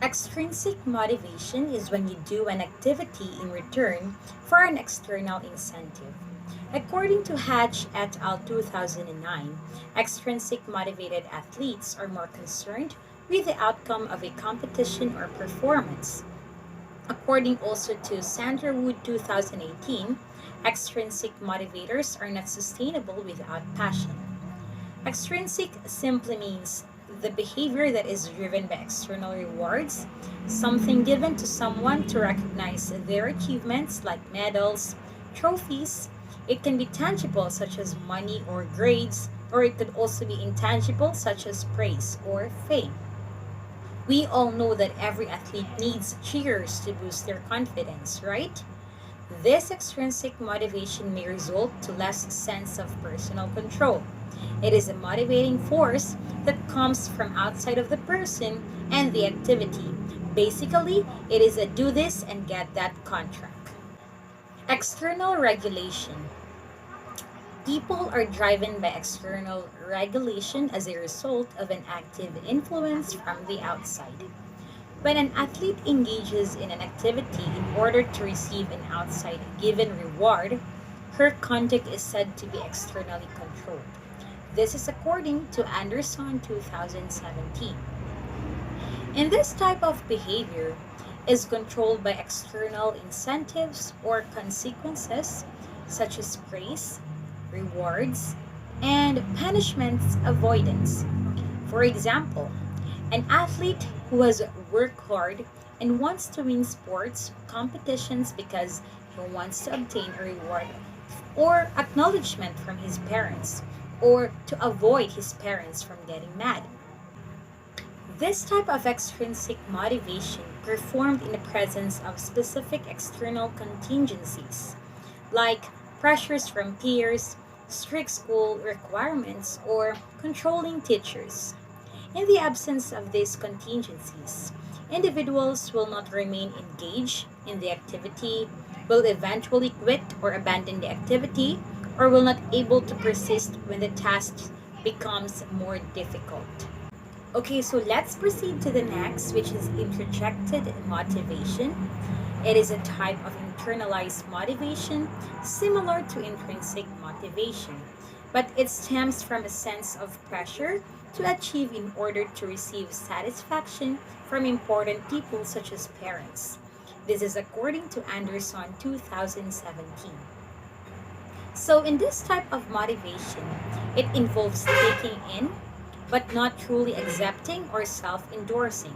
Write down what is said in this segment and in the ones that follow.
Extrinsic motivation is when you do an activity in return for an external incentive. According to Hatch et al. 2009, extrinsic motivated athletes are more concerned with the outcome of a competition or performance. According also to Sandra Wood 2018, extrinsic motivators are not sustainable without passion. Extrinsic simply means the behavior that is driven by external rewards, something given to someone to recognize their achievements like medals, trophies. It can be tangible, such as money or grades, or it could also be intangible, such as praise or fame. We all know that every athlete needs cheers to boost their confidence, right? This extrinsic motivation may result to less sense of personal control. It is a motivating force that comes from outside of the person and the activity. Basically, it is a do this and get that contract. External regulation. People are driven by external regulation as a result of an active influence from the outside. When an athlete engages in an activity in order to receive an outside given reward, her conduct is said to be externally controlled. This is according to Anderson 2017. And this type of behavior is controlled by external incentives or consequences such as praise, rewards, and punishments avoidance. For example, an athlete who has worked hard and wants to win sports competitions because he wants to obtain a reward or acknowledgement from his parents or to avoid his parents from getting mad. This type of extrinsic motivation performed in the presence of specific external contingencies like pressures from peers, strict school requirements, or controlling teachers. In the absence of these contingencies, individuals will not remain engaged in the activity, will eventually quit or abandon the activity, or will not able to persist when the task becomes more difficult. Okay, so let's proceed to the next, which is introjected motivation. It is a type of internalized motivation similar to intrinsic motivation, but it stems from a sense of pressure to achieve in order to receive satisfaction from important people such as parents. This is according to Anderson 2017. So, in this type of motivation, it involves taking in but not truly accepting or self endorsing.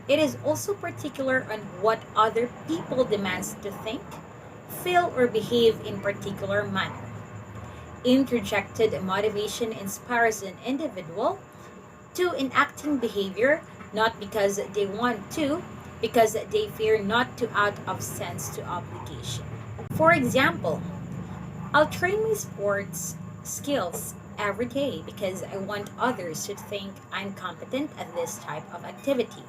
It is also particular on what other people demands to think, feel, or behave in particular manner. Introjected motivation inspires an individual to enacting behavior not because they want to, because they fear not to out of sense to obligation. For example, I'll train my sports skills every day because I want others to think I'm competent at this type of activity.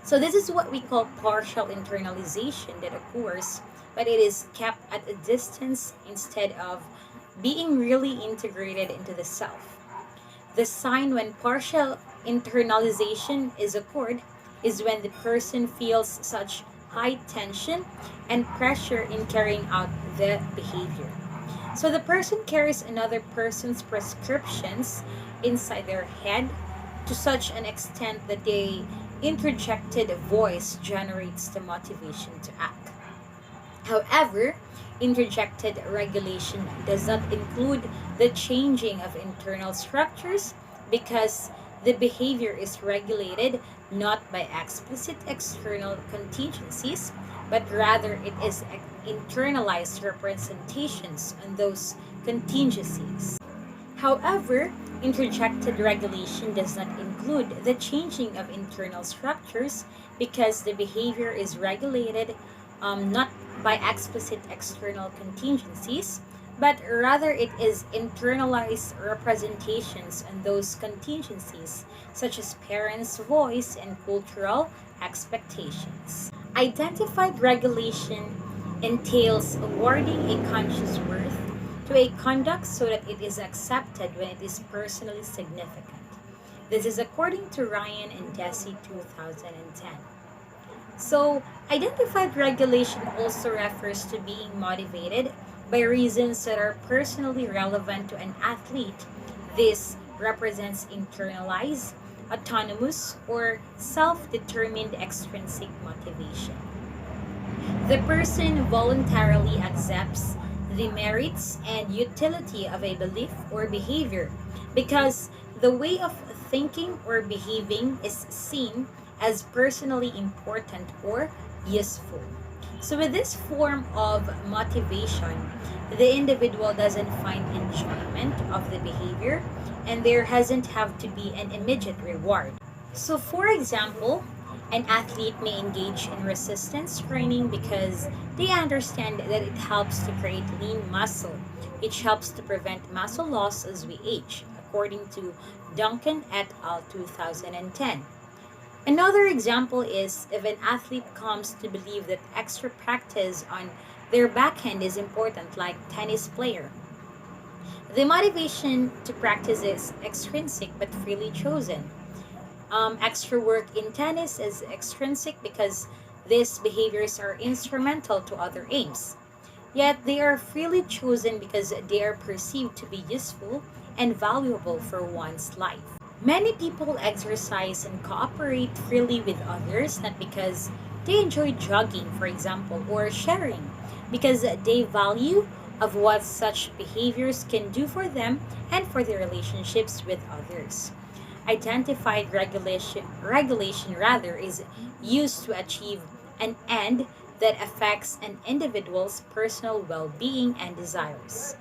So this is what we call partial internalization that occurs, but it is kept at a distance instead of being really integrated into the self. The sign when partial internalization is occurred is when the person feels such high tension and pressure in carrying out the behavior. So the person carries another person's prescriptions inside their head to such an extent that the interjected voice generates the motivation to act. However, interjected regulation does not include the changing of internal structures because the behavior is regulated not by explicit external contingencies, but rather it is internalized representations on those contingencies. However, interjected regulation does not include the changing of internal structures because the behavior is regulated not by explicit external contingencies, but rather it is internalized representations on those contingencies, such as parents' voice and cultural expectations. Identified regulation entails awarding a conscious worth to a conduct so that it is accepted when it is personally significant. This is according to Ryan and Desi 2010. So, identified regulation also refers to being motivated by reasons that are personally relevant to an athlete. This represents internalized, autonomous, or self determined extrinsic motivation. The person voluntarily accepts the merits and utility of a belief or behavior because the way of thinking or behaving is seen as personally important or useful. So, with this form of motivation, the individual doesn't find enjoyment of the behavior and there hasn't have to be an immediate reward. So, for example, an athlete may engage in resistance training because they understand that it helps to create lean muscle, which helps to prevent muscle loss as we age, according to Duncan et al. 2010. Another example is if an athlete comes to believe that extra practice on their backhand is important, like tennis player. The motivation to practice is extrinsic but freely chosen. Extra work in tennis is extrinsic because these behaviors are instrumental to other aims. Yet they are freely chosen because they are perceived to be useful and valuable for one's life. Many people exercise and cooperate freely with others not because they enjoy jogging, for example, or sharing, because they value of what such behaviors can do for them and for their relationships with others. Identified regulation rather is used to achieve an end that affects an individual's personal well-being and desires.